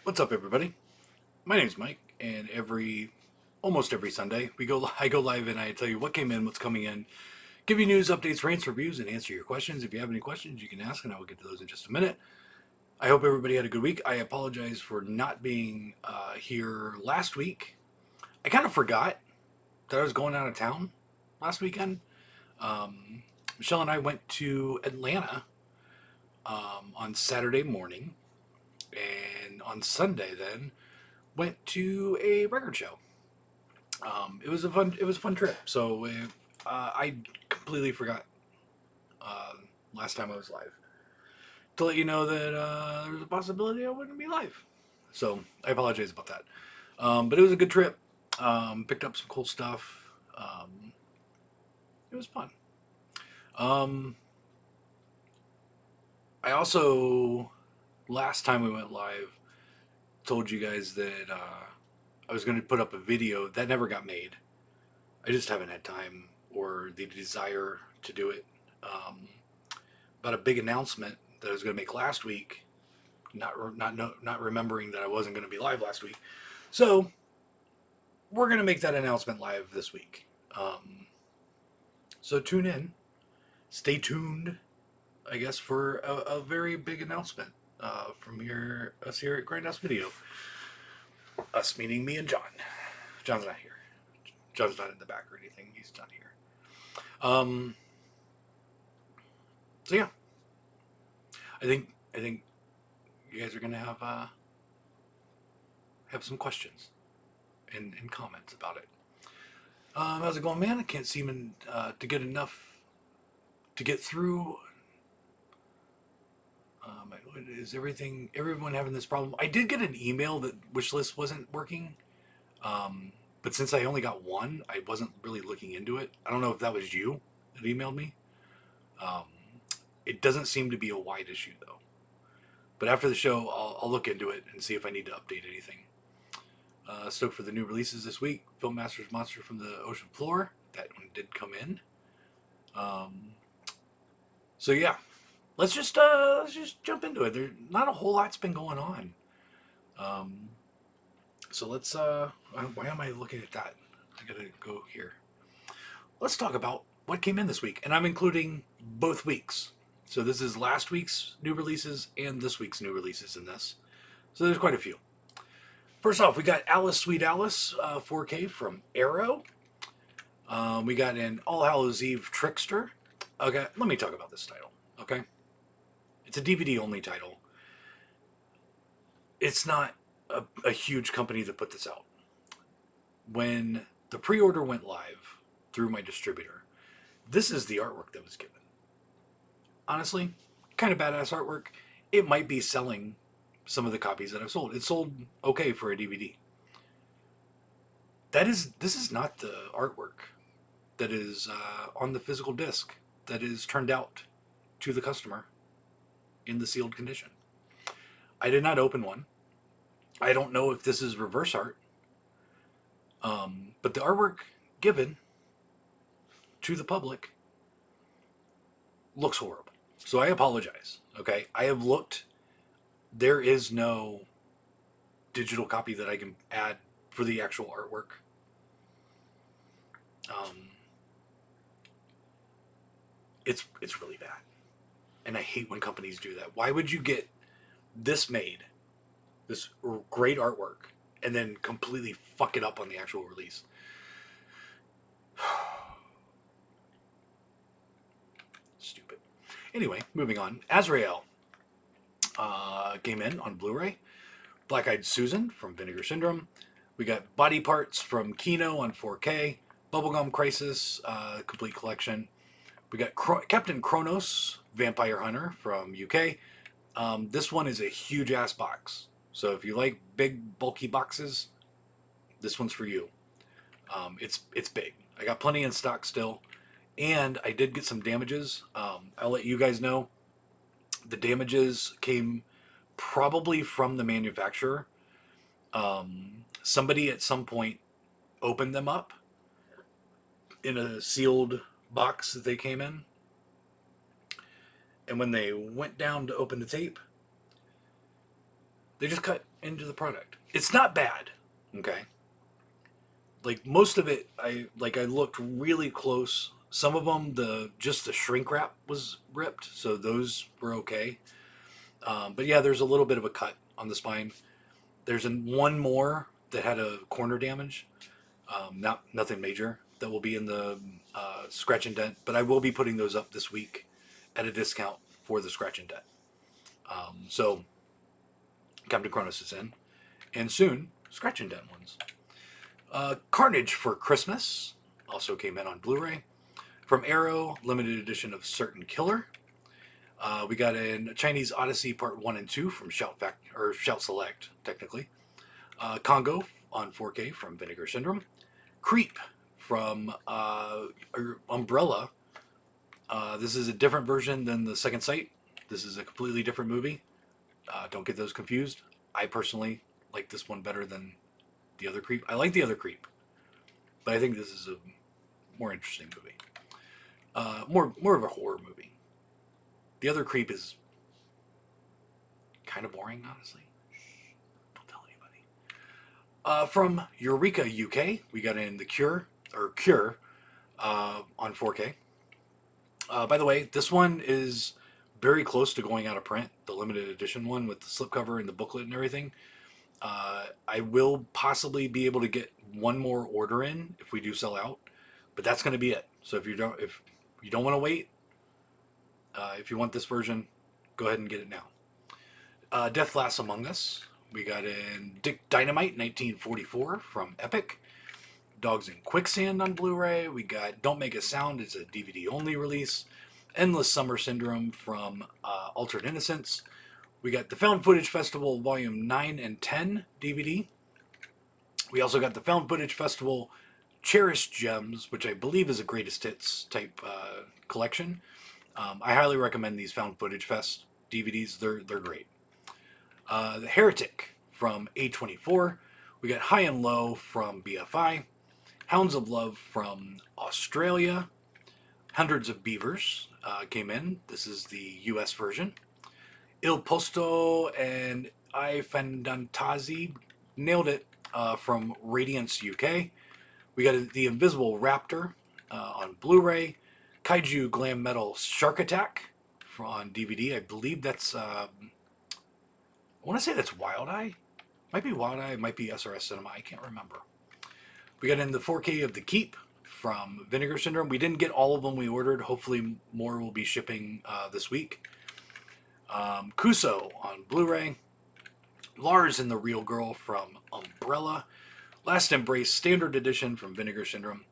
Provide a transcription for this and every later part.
What's up, everybody? My name's Mike, and almost every Sunday, I go live and I tell you what came in, what's coming in, give you news, updates, rants, reviews, and answer your questions. If you have any questions, you can ask, and I will get to those in just a minute. I hope everybody had a good week. I apologize for not being here last week. I kind of forgot that I was going out of town last weekend. Um, Michelle and I went to Atlanta on Saturday morning, and on Sunday then went to a record show. It was a fun trip. I completely forgot uh, last time I was live to let you know that there's a possibility I wouldn't be live. So I apologize about that. But it was a good trip. Picked up some cool stuff. It was fun. Um, I also last time we went live told you guys that I was going to put up a video that never got made. I just haven't had time or the desire to do it. About a big announcement that I was going to make last week, not remembering that I wasn't going to be live last week. So we're going to make that announcement live this week. So tune in, stay tuned, I guess, for a very big announcement from us here at Grindhouse Video. Us meaning me and John. John's not here. John's not in the back or anything. He's not here. Um, so yeah, I think you guys are gonna have some questions and comments about it. How's it going, man? I can't seem to get enough to get through. Is everyone having this problem? I did get an email that wish list wasn't working. But since I only got one, I wasn't really looking into it. I don't know if that was you that emailed me. Um, it doesn't seem to be a wide issue though. But after the show, I'll look into it and see if I need to update anything. Stoked for the new releases this week. Film Masters Monster from the Ocean Floor. That one did come in. So yeah, let's just jump into it. There's not a whole lot's been going on. So let's why am I looking at that? I gotta go here. Let's talk about what came in this week, and I'm including both weeks. So this is last week's new releases and this week's new releases in this. So there's quite a few. First off, we got Alice Sweet Alice 4K from Arrow. We got an All Hallows Eve Trickster. Okay, let me talk about this title. Okay, it's a DVD only title. It's not a huge company that put this out. When the pre-order went live through my distributor, this is the artwork that was given. Honestly, kind of badass artwork. It might be selling some of the copies that I've sold. It sold okay for a DVD. This is not the artwork that is on the physical disc that is turned out to the customer in the sealed condition. I did not open one. I don't know if this is reverse art, but the artwork given to the public looks horrible. So I apologize. Okay, I have looked. There is no digital copy that I can add for the actual artwork. It's really bad, and I hate when companies do that. Why would you get this made, this great artwork, and then completely fuck it up on the actual release? Stupid. Anyway, moving on. Azrael came in on Blu-ray. Black Eyed Susan from Vinegar Syndrome. We got Body Parts from Kino on 4K. Bubblegum Crisis complete collection. We got Captain Kronos Vampire Hunter from UK. This one is a huge ass box. So if you like big bulky boxes, this one's for you. It's big. I got plenty in stock still, and I did get some damages. I'll let you guys know. The damages came probably from the manufacturer. Somebody at some point opened them up in a sealed box that they came in, and when they went down to open the tape, they just cut into the product. It's not bad, okay? Like most of it, I looked really close. Some of them, just the shrink wrap was ripped, so those were okay. But yeah, there's a little bit of a cut on the spine. There's one more that had a corner damage. Nothing major that will be in the scratch and dent, but I will be putting those up this week at a discount for the scratch and dent. So Captain Kronos is in, and soon scratch and dent ones. Carnage for Christmas also came in on Blu-ray. From Arrow, limited edition of Certain Killer. We got a Chinese Odyssey Part 1 and 2 from Shout Select, technically. Congo on 4K from Vinegar Syndrome. Creep from Umbrella. This is a different version than the Second Sight. This is a completely different movie. Don't get those confused. I personally like this one better than the other Creep. I like the other Creep, but I think this is a more interesting movie. More of a horror movie. The other Creep is kind of boring, honestly. Shh, don't tell anybody. From Eureka UK, we got in The Cure on 4K. By the way, this one is very close to going out of print. The limited edition one with the slipcover and the booklet and everything. I will possibly be able to get one more order in if we do sell out, but that's going to be it. So if you don't want to wait, if you want this version, go ahead and get it now. Death Laughs Among Us. We got in Dick Dynamite 1944 from Epic. Dogs in Quicksand on Blu-ray. We got Don't Make a Sound. It's a DVD only release. Endless Summer Syndrome from Altered Innocence. We got the Found Footage Festival Volume 9 and 10 DVD. We also got the Found Footage Festival Cherished Gems, which I believe is a greatest hits type collection. I highly recommend these Found Footage Fest DVDs. They're great. The Heretic from A24. We got High and Low from BFI. Hounds of Love from Australia. Hundreds of Beavers came in. This is the US version. Il Posto and I Fantasy nailed it from Radiance UK. We got The Invisible Raptor on Blu-ray. Kaiju Glam Metal Shark Attack on DVD. I believe that's, I want to say that's Wild Eye. Might be Wild Eye, might be SRS Cinema. I can't remember. We got in the 4K of The Keep from Vinegar Syndrome. We didn't get all of them we ordered. Hopefully more will be shipping this week. Kuso on Blu-ray. Lars and the Real Girl from Umbrella. Last Embrace Standard Edition from Vinegar Syndrome.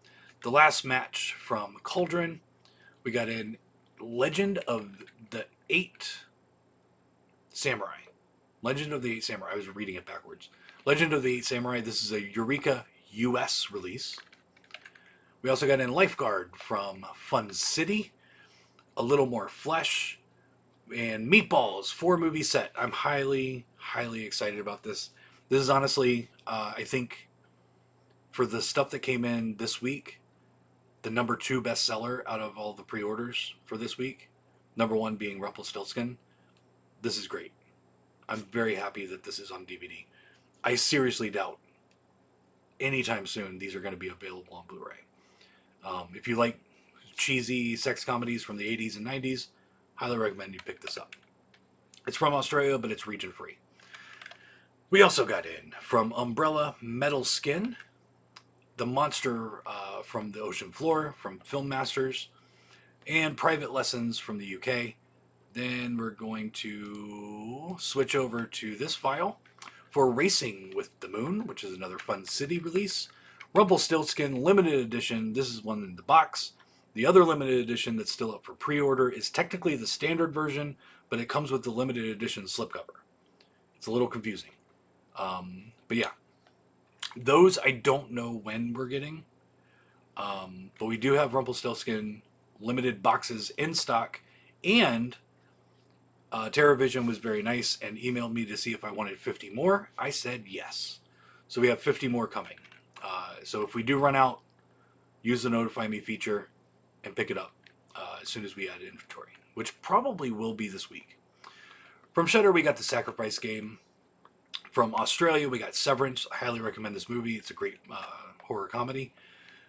The Last Match from Cauldron. We got in Legend of the Eight Samurai. Legend of the Eight Samurai. I was reading it backwards. Legend of the Eight Samurai. This is a Eureka US release. We also got in Lifeguard from Fun City. A Little More Flesh. And Meatballs 4-movie set. I'm highly, highly excited about this. This is honestly, I think, for the stuff that came in this week, the number 2 bestseller out of all the pre-orders for this week. Number 1 being Rumpelstiltskin. This is great. I'm very happy that this is on DVD. I seriously doubt anytime soon these are going to be available on Blu-ray. If you like cheesy sex comedies from the 80s and 90s, highly recommend you pick this up. It's from Australia, but it's region free. We also got in from Umbrella Metal Skin, The Monster from the Ocean Floor from Film Masters, and Private Lessons from the UK. Then we're going to switch over to this file for Racing with the Moon, which is another Fun City release. Rumpelstiltskin Limited Edition. This is one in the box. The other limited edition that's still up for pre-order is technically the standard version, but it comes with the limited edition slipcover. It's a little confusing. But yeah, those I don't know when we're getting. But we do have Rumpelstiltskin limited boxes in stock, and TerraVision was very nice and emailed me to see if I wanted 50 more. I said yes. So we have 50 more coming. So if we do run out, use the Notify Me feature and pick it up as soon as we add inventory, which probably will be this week. From Shudder, we got The Sacrifice Game From Australia, we got Severance. I highly recommend this movie. It's a great horror comedy.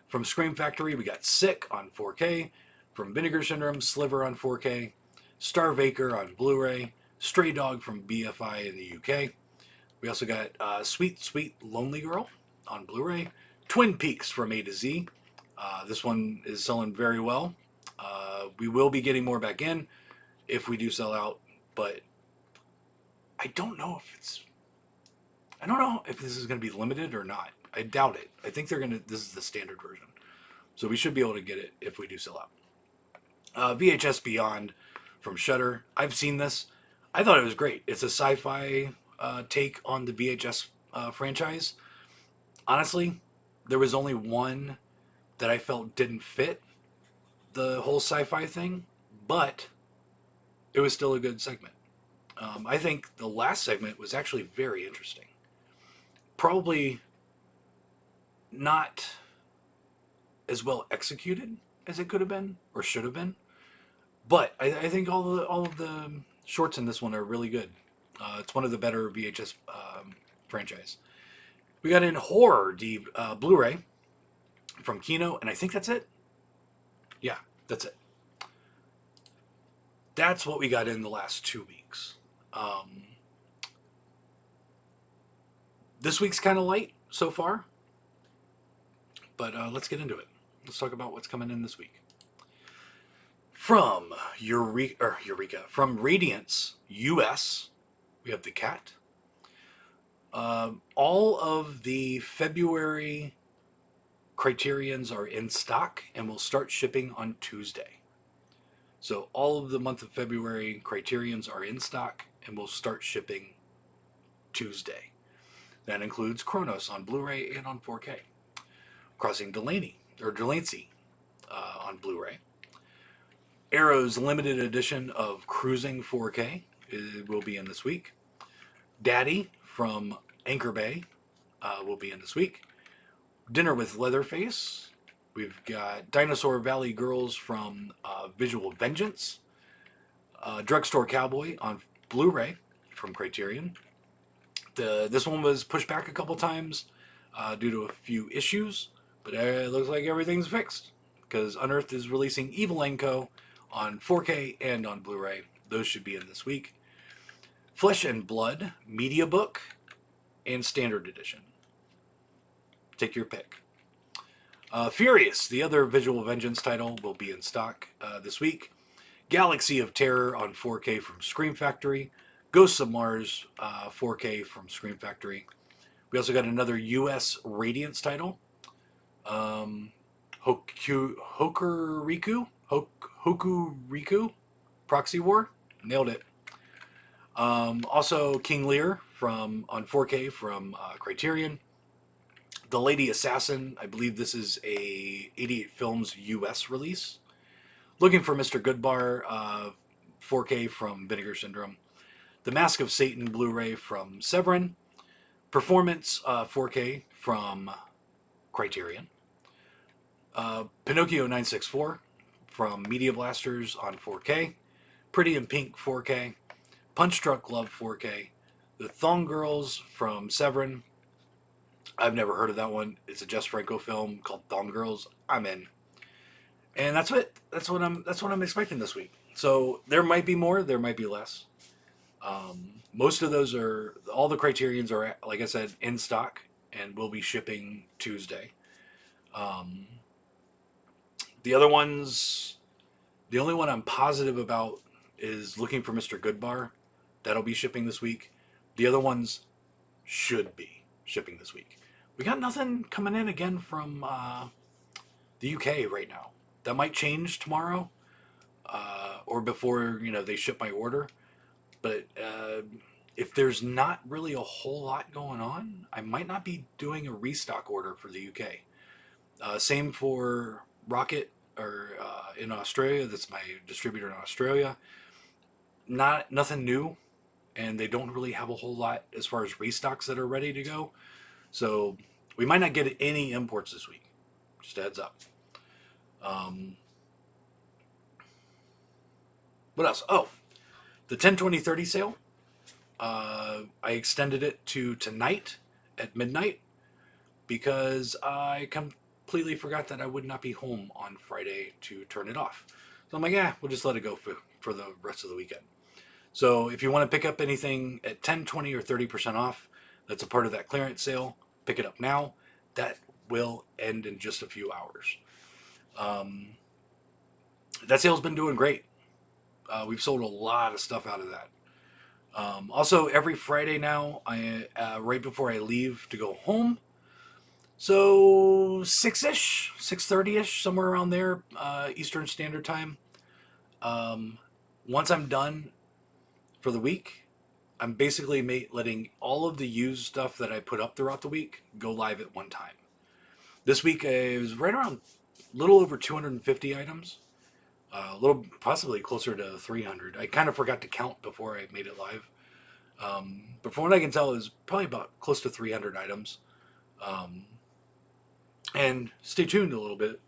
From Scream Factory, we got Sick on 4K. From Vinegar Syndrome, Sliver on 4K. Starvaker on Blu-ray. Stray Dog from BFI in the UK. We also got Sweet Sweet Lonely Girl on Blu-ray. Twin Peaks from A to Z. This one is selling very well. We will be getting more back in if we do sell out, but I don't know if this is going to be limited or not. I doubt it. I think this is the standard version. So we should be able to get it if we do sell out. VHS Beyond from Shudder. I've seen this. I thought it was great. It's a sci-fi take on the VHS franchise. Honestly, there was only one that I felt didn't fit the whole sci-fi thing, but it was still a good segment. I think the last segment was actually very interesting. Probably not as well executed as it could have been or should have been, but I think all of the shorts in this one are really good. It's one of the better VHS franchise. We got in horror Blu-ray from Kino, and I think that's it. Yeah, that's it. That's what we got in the last 2 weeks. This week's kind of light so far, but let's get into it. Let's talk about what's coming in this week. From from Radiance US, we have The Cat. All of the February Criterions are in stock and will start shipping on Tuesday. So all of the month of February Criterions are in stock and will start shipping Tuesday. That includes Kronos on Blu-ray and on 4K. Crossing Delancey on Blu-ray. Arrow's limited edition of Cruising 4K will be in this week. Daddy from Anchor Bay will be in this week. Dinner with Leatherface. We've got Dinosaur Valley Girls from Visual Vengeance. Drugstore Cowboy on Blu-ray from Criterion. This one was pushed back a couple times due to a few issues, but it looks like everything's fixed because Unearthed is releasing Evil & Co. on 4K and on Blu-ray. Those should be in this week. Flesh and Blood, Media Book, and Standard Edition. Take your pick. Furious, the other Visual Vengeance title, will be in stock this week. Galaxy of Terror on 4K from Scream Factory. Ghosts of Mars 4K from Scream Factory. We also got another U.S. Radiance title. Hokuriku? Proxy War? Nailed it. Also King Lear on 4K from Criterion. The Lady Assassin, I believe this is a 88 Films US release. Looking for Mr. Goodbar 4K from Vinegar Syndrome. The Mask of Satan Blu-ray from Severin. Performance 4K from Criterion. Pinocchio 964 from Media Blasters on 4K. Pretty in Pink 4K. Punch Drunk Love 4K. The Thong Girls from Severin. I've never heard of that one. It's a Jess Franco film called Thong Girls. I'm in. And that's it. That's what I'm expecting this week. So there might be more, there might be less. Most of those all the Criterions are, like I said, in stock and will be shipping Tuesday. The other ones, the only one I'm positive about is Looking for Mr. Goodbar. That'll be shipping this week. The other ones should be shipping this week. We got nothing coming in again from the UK right now. That might change tomorrow or before they ship my order. But if there's not really a whole lot going on, I might not be doing a restock order for the UK. Same for Rocket in Australia. That's my distributor in Australia. Nothing new, and they don't really have a whole lot as far as restocks that are ready to go. So we might not get any imports this week. Just a heads up. What else? Oh, the 10-20-30 sale I extended it to tonight at midnight because I completely forgot that I would not be home on Friday to turn it off. So I'm like, yeah, we'll just let it go for the rest of the weekend. So if you want to pick up anything at 10, 20, or 30% off, that's a part of that clearance sale, pick it up now. That will end in just a few hours. Um, that sale's been doing great. We've sold a lot of stuff out of that. Also, every Friday now, I right before I leave to go home, so 6-ish, 6:30-ish, somewhere around there, Eastern Standard Time. Um, Once I'm done for the week, I'm basically letting all of the used stuff that I put up throughout the week go live at one time. This week, it was right around a little over 250 items, a little possibly closer to 300. I kind of forgot to count before I made it live. But from what I can tell, it was probably about close to 300 items. Um, and stay tuned a little bit.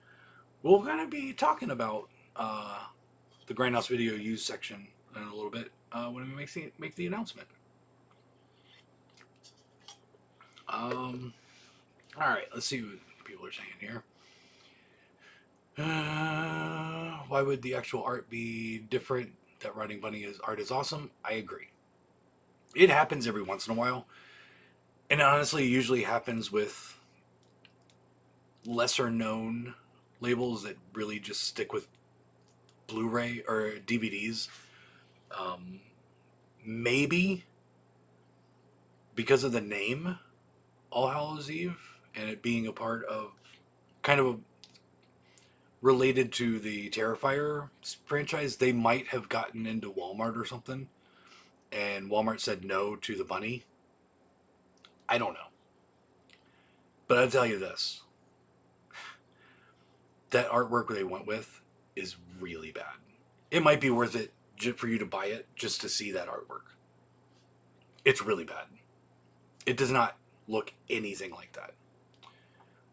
We're going to be talking about the Grindhouse video use section in a little bit when we make the announcement. All right, let's see what people are saying here. Why would the actual art be different? That Riding Bunny art is awesome. I agree. It happens every once in a while, and honestly, it usually happens with lesser known labels that really just stick with Blu-ray or DVDs. Um, Maybe because of the name All Hallows Eve and it being a part of kind of related to the Terrifier franchise, they might have gotten into Walmart or something, and Walmart said no to the bunny. I don't know. But I'll tell you this. That artwork they went with is really bad. It might be worth it for you to buy it just to see that artwork. It's really bad. It does not look anything like that.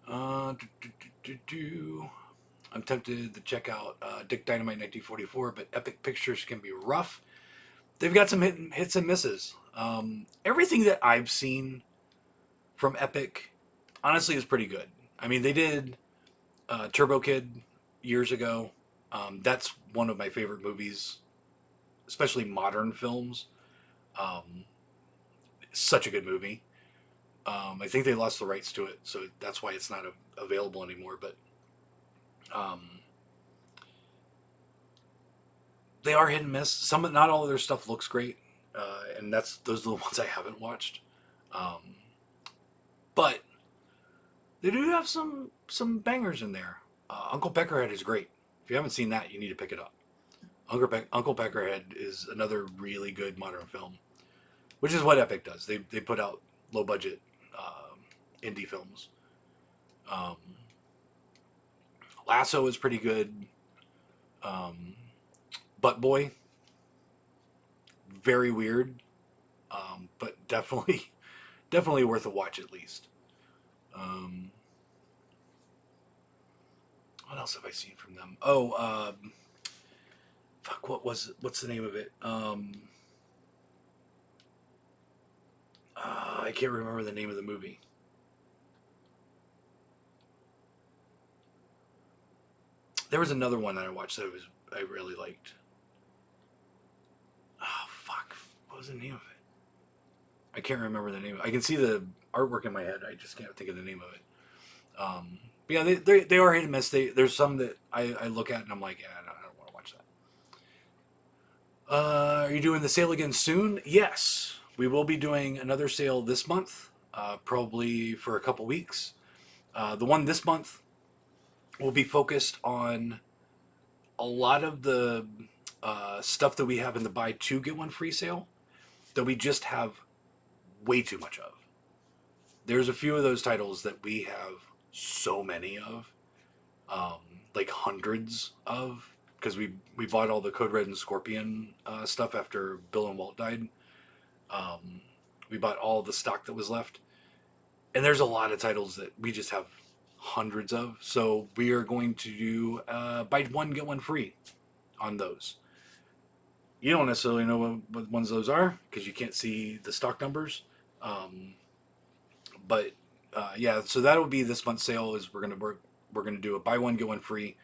I'm tempted to check out Dick Dynamite 1944, but Epic Pictures can be rough. They've got some hits and misses. Everything that I've seen from Epic, honestly, is pretty good. I mean, they did Turbo Kid years ago. That's one of my favorite movies, especially modern films. Um, Such a good movie. I think they lost the rights to it, so that's why it's not available anymore. But they are hit and miss. Not all of their stuff looks great, and those are the ones I haven't watched. But they do have some bangers in there. Uncle Peckerhead is great. If you haven't seen that, you need to pick it up. Uncle Peckerhead is another really good modern film, which is what Epic does. They put out low budget indie films. Lasso is pretty good. Butt Boy, very weird, but definitely worth a watch at least. What else have I seen from them? Oh, fuck, what's the name of it? I can't remember the name of the movie. There was another one that I watched that I really liked. Oh, fuck. What was the name of it? I can't remember the name. I can see the artwork in my head. I just can't think of the name of it. But yeah, they are hit and miss. There's some that I look at and I'm like, yeah, I don't want to watch that. Are you doing the sale again soon? Yes. We will be doing another sale this month, probably for a couple weeks. The one this month will be focused on a lot of the stuff that we have in the buy two get one free sale that we just have way too much of. There's a few of those titles that we have so many of, like hundreds of, because we bought all the Code Red and Scorpion stuff after Bill and Walt died. We bought all the stock that was left, and there's a lot of titles that we just have hundreds of. So we are going to do buy one get one free on those. You don't necessarily know what ones those are because you can't see the stock numbers. Um, but yeah, so that'll be this month's sale. Is we're gonna do a buy one get one free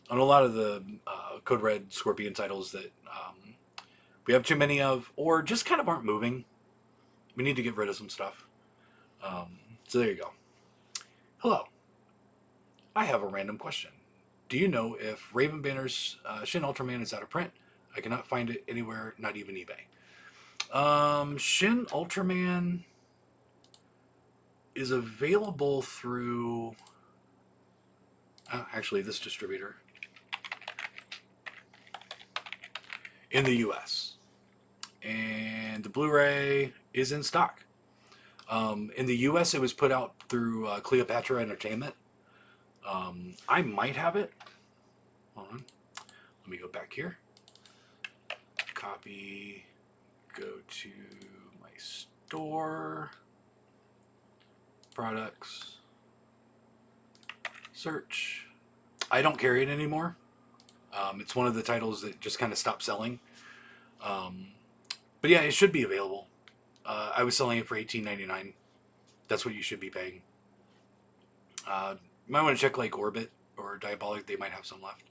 on a lot of the Code Red Scorpion titles that we have too many of, or just kind of aren't moving. We need to get rid of some stuff. So there you go. Hello, I have a random question. Do you know if Raven Banner's Shin Ultraman is out of print? I cannot find it anywhere, not even eBay. Shin Ultraman is available through actually this distributor in the US, and the Blu-ray is in stock. In the US, it was put out through Cleopatra Entertainment. I might have it. Hold on. Let me go back here. Copy. Go to my store. Products. Search. I don't carry it anymore. It's one of the titles that just kind of stopped selling. But yeah, it should be available. I was selling it for $18.99. That's what you should be paying. You might want to check like Orbit or Diabolic. They might have some left.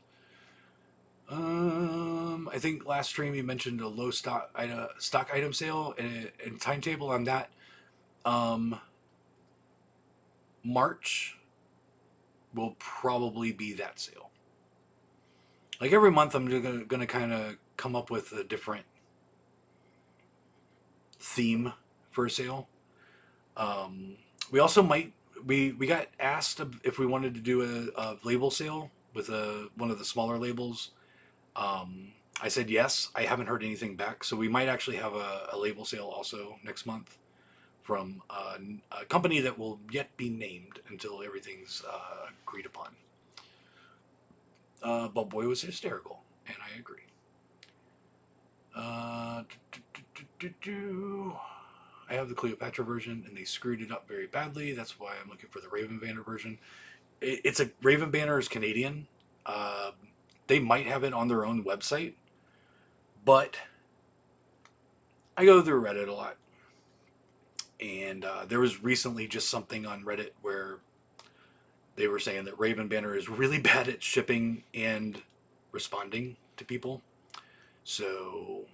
I think last stream you mentioned a low stock item sale and timetable on that. March will probably be that sale. Like every month, I'm gonna kind of come up with a different theme for a sale. We also might we got asked if we wanted to do a label sale with one of the smaller labels. I said yes. I haven't heard anything back, so we might actually have a label sale also next month from a company that will yet be named until everything's agreed upon. But boy was hysterical, and I agree. I have the Cleopatra version, and they screwed it up very badly. That's why I'm looking for the Raven Banner version. It's a Raven Banner is Canadian. They might have it on their own website, but I go through Reddit a lot, and there was recently just something on Reddit where they were saying that Raven Banner is really bad at shipping and responding to people. So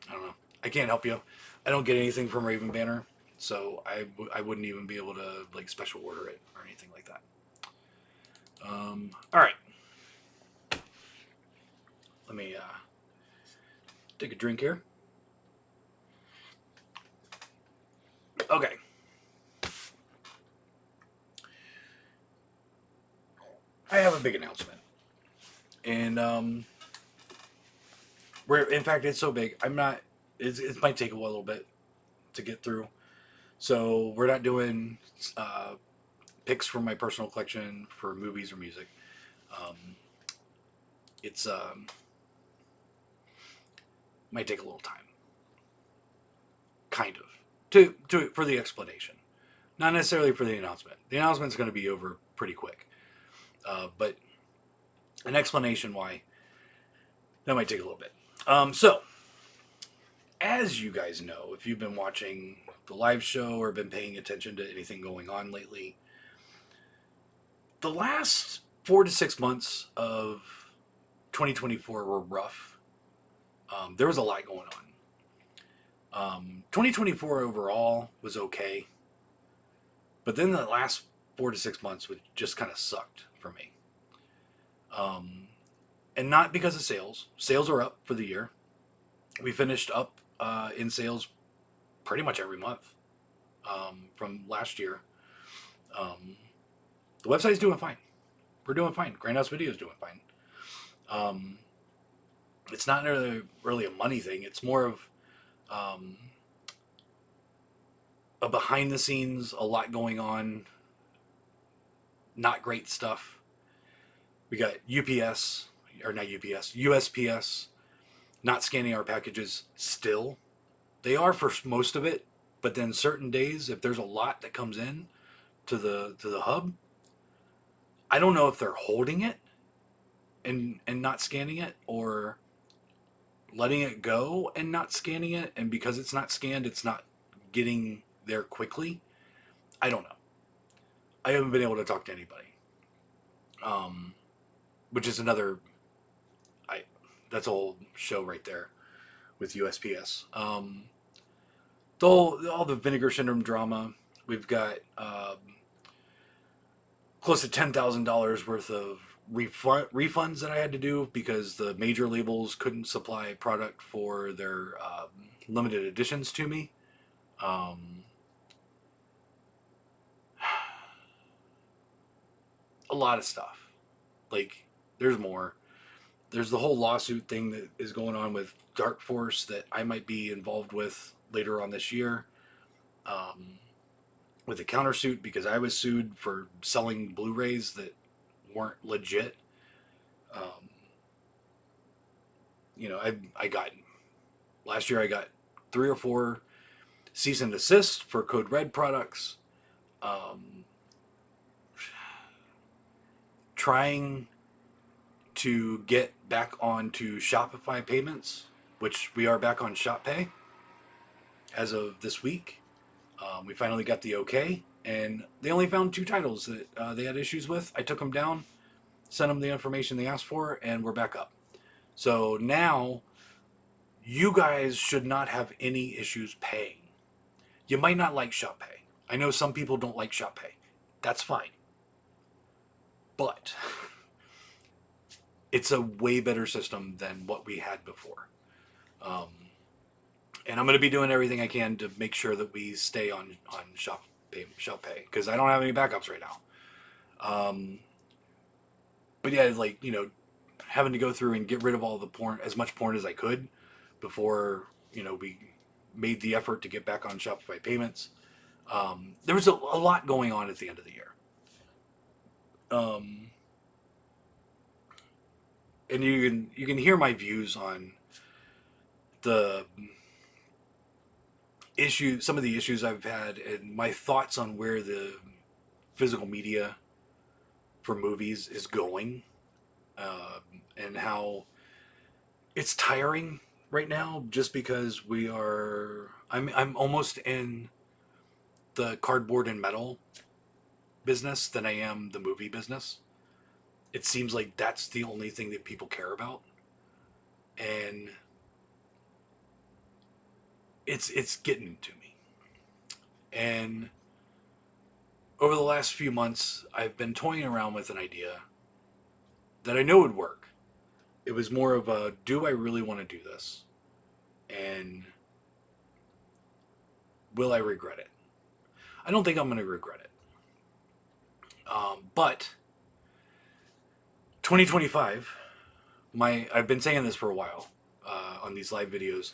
I don't know. I can't help you. I don't get anything from Raven Banner, so I wouldn't even be able to like special order it or anything like that. All right. Let me take a drink here. Okay. I have a big announcement, and where in fact it's so big, I'm not. It might take a little bit to get through, so we're not doing picks from my personal collection for movies or music. It's might take a little time, kind of, to for the explanation, not necessarily for the announcement. The announcement's going to be over pretty quick, but an explanation why that might take a little bit. So, as you guys know, if you've been watching the live show or been paying attention to anything going on lately, the last 4 to 6 months of 2024 were rough. There was a lot going on. 2024 overall was okay, but then the last 4 to 6 months just kind of sucked for me. And not because of sales. Sales are up for the year. We finished up in sales pretty much every month from last year. The website's doing fine. We're doing fine. Grindhouse Video is doing fine. It's not really a money thing. It's more of a behind the scenes, a lot going on, not great stuff. We got UPS, or not UPS, USPS, not scanning our packages still. They are for most of it, but then certain days, if there's a lot that comes in to the hub, I don't know if they're holding it and not scanning it, or letting it go and not scanning it, and because it's not scanned, it's not getting there quickly. I don't know. I haven't been able to talk to anybody, um, which is another. I That's a whole show right there with USPS. All the vinegar syndrome drama. We've got close to $10,000 worth of refunds that I had to do because the major labels couldn't supply product for their limited editions to me. Um, a lot of stuff. Like, there's more. There's the whole lawsuit thing that is going on with Dark Force that I might be involved with later on this year. Um, with a countersuit because I was sued for selling Blu-rays that weren't legit. Um, I got last year I got 3 or 4 cease and desist for Code Red products. Um, Trying to get back onto Shopify payments, which we are back on Shop Pay as of this week. We finally got the okay, and they only found 2 titles that they had issues with. I took them down, sent them the information they asked for, and we're back up. So now you guys should not have any issues paying. You might not like Shop Pay. I know some people don't like Shop Pay. That's fine. But it's a way better system than what we had before. Um, and I'm going to be doing everything I can to make sure that we stay on Shop Pay because I don't have any backups right now. But yeah, like, having to go through and get rid of all the porn, as much porn as I could before, we made the effort to get back on Shopify payments. There was a lot going on at the end of the year. And you can hear my views on the some of the issues I've had, and my thoughts on where the physical media for movies is going, and how it's tiring right now. Just because I'm almost in the cardboard and metal business than I am the movie business. It seems like that's the only thing that people care about, and it's getting to me. And over the last few months, I've been toying around with an idea that I know would work. It was more of a, do I really want to do this? And will I regret it? I don't think I'm going to regret it. But 2025, I've been saying this for a while on these live videos.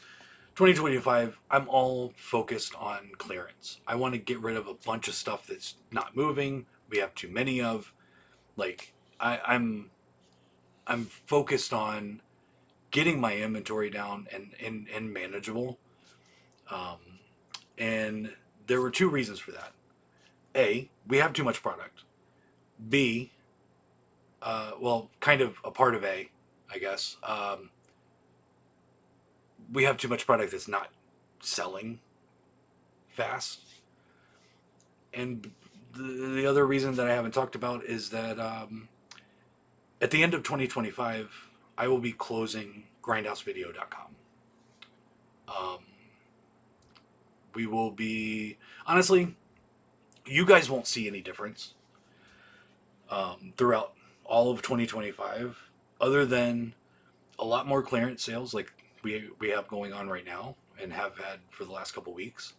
2025, I'm all focused on clearance. I want to get rid of a bunch of stuff that's not moving. We have too many of. Like, I'm focused on getting my inventory down and manageable. And there were 2 reasons for that. A, we have too much product. B, well, kind of a part of A, I guess. We have too much product that's not selling fast. And the other reason that I haven't talked about is that at the end of 2025, I will be closing grindhousevideo.com. We will be, honestly, you guys won't see any difference throughout all of 2025, other than a lot more clearance sales like we have going on right now and have had for the last couple weeks.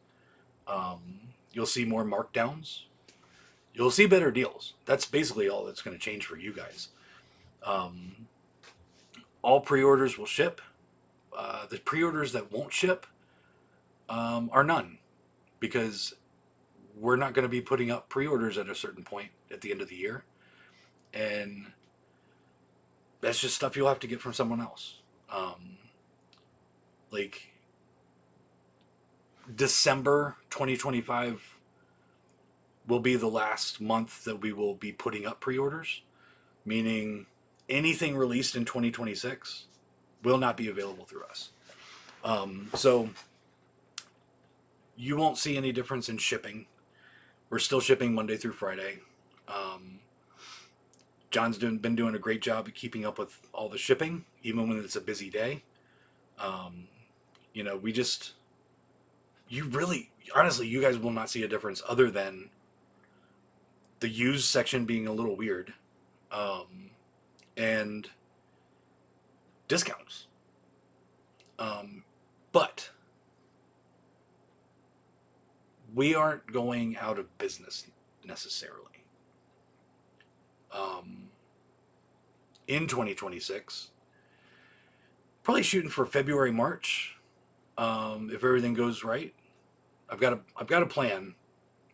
You'll see more markdowns. You'll see better deals. That's basically all that's going to change for you guys. All pre-orders will ship. The pre-orders that won't ship are none, because we're not going to be putting up pre-orders at a certain point at the end of the year. And that's just stuff you'll have to get from someone else. Like, December 2025 will be the last month that we will be putting up pre-orders, meaning anything released in 2026 will not be available through us. So you won't see any difference in shipping. We're still shipping Monday through Friday. John's been doing a great job of keeping up with all the shipping, even when it's a busy day. You know, honestly, you guys will not see a difference other than the used section being a little weird, and discounts. But we aren't going out of business necessarily. In 2026, probably shooting for February, March, if everything goes right. I've got a plan,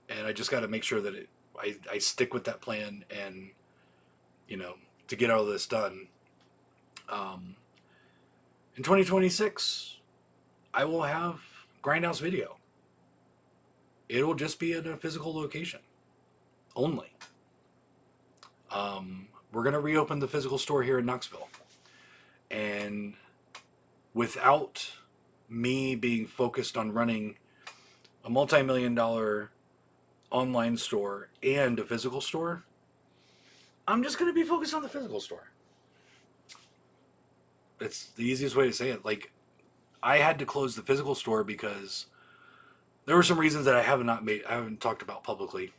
and I just got to make sure that I stick with that plan, and you know, to get all this done. In 2026, I will have Grindhouse Video. It will just be at a physical location only. We're going to reopen the physical store here in Knoxville. And without me being focused on running a multi-million-dollar online store and a physical store, I'm just going to be focused on the physical store. It's the easiest way to say it. Like, I had to close the physical store because there were some reasons that I haven't talked about publicly.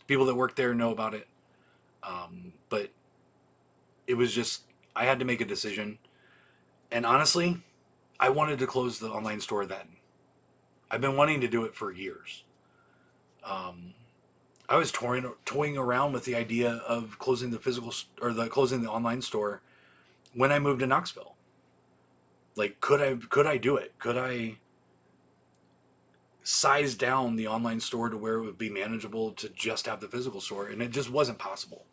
People that work there know about it. But it was just, I had to make a decision. And honestly, I wanted to close the online store then. I've been wanting to do it for years. I was toying around with the idea of closing the closing the online store when I moved to Knoxville. Like, could I do it? Could I size down the online store to where it would be manageable to just have the physical store? And it just wasn't possible,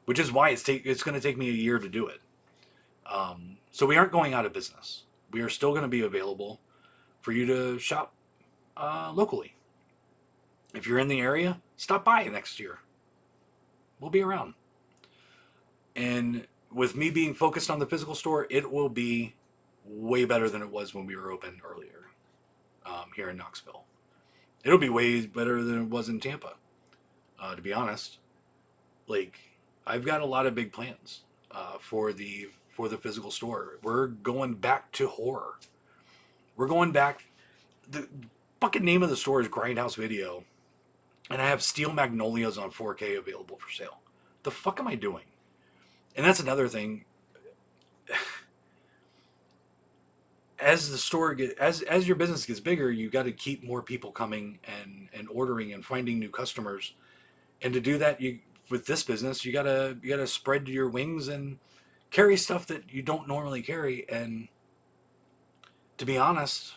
which is why it's going to take me a year to do it. So we aren't going out of business. We are still going to be available for you to shop locally. If you're in the area, stop by next year. We'll be around. And with me being focused on the physical store, it will be way better than it was when we were open earlier here in Knoxville. It'll be way better than it was in Tampa, to be honest. Like, I've got a lot of big plans for the physical store. We're going back to horror. We're going back. The fucking name of the store is Grindhouse Video, and I have Steel Magnolias on 4K available for sale. The fuck am I doing? And that's another thing. As the store as your business gets bigger, you got to keep more people coming and ordering and finding new customers. And to do that, with this business, you gotta spread your wings and carry stuff that you don't normally carry. And to be honest,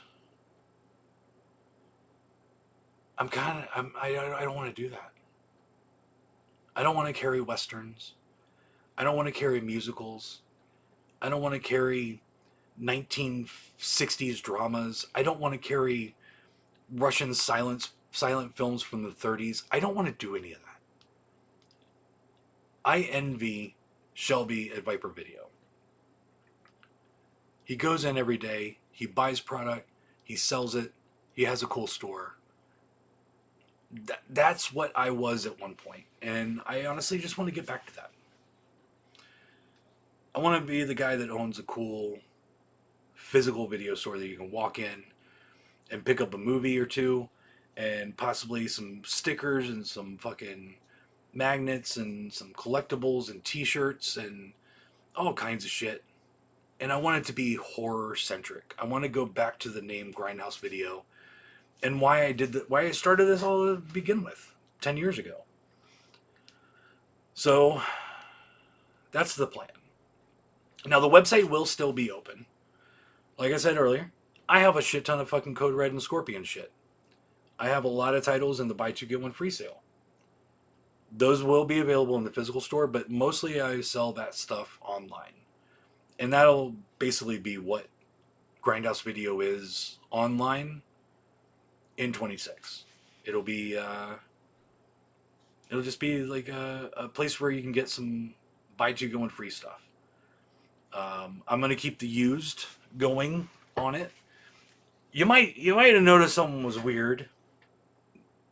I don't want to do that. I don't want to carry westerns. I don't want to carry musicals. I don't want to carry 1960s dramas. I don't want to carry Russian silent films from the 30s. I don't want to do any of that. I envy Shelby at Viper Video. He goes in every day. He buys product. He sells it. He has a cool store. That's what I was at one point. And I honestly just want to get back to that. I want to be the guy that owns a cool physical video store that you can walk in and pick up a movie or two and possibly some stickers and some fucking magnets and some collectibles and t-shirts and all kinds of shit. And I want it to be horror centric. I want to go back to the name Grindhouse Video and why I started this all to begin with 10 years ago. So that's the plan. Now the website will still be open. Like I said earlier, I have a shit ton of fucking Code Red and Scorpion shit. I have a lot of titles in the buy two get one free sale. Those will be available in the physical store, but mostly I sell that stuff online. And that'll basically be what Grindhouse Video is online in 26. It'll be it'll just be like a place where you can get some buy two get one free stuff. I'm going to keep the used going on it. You might have noticed something was weird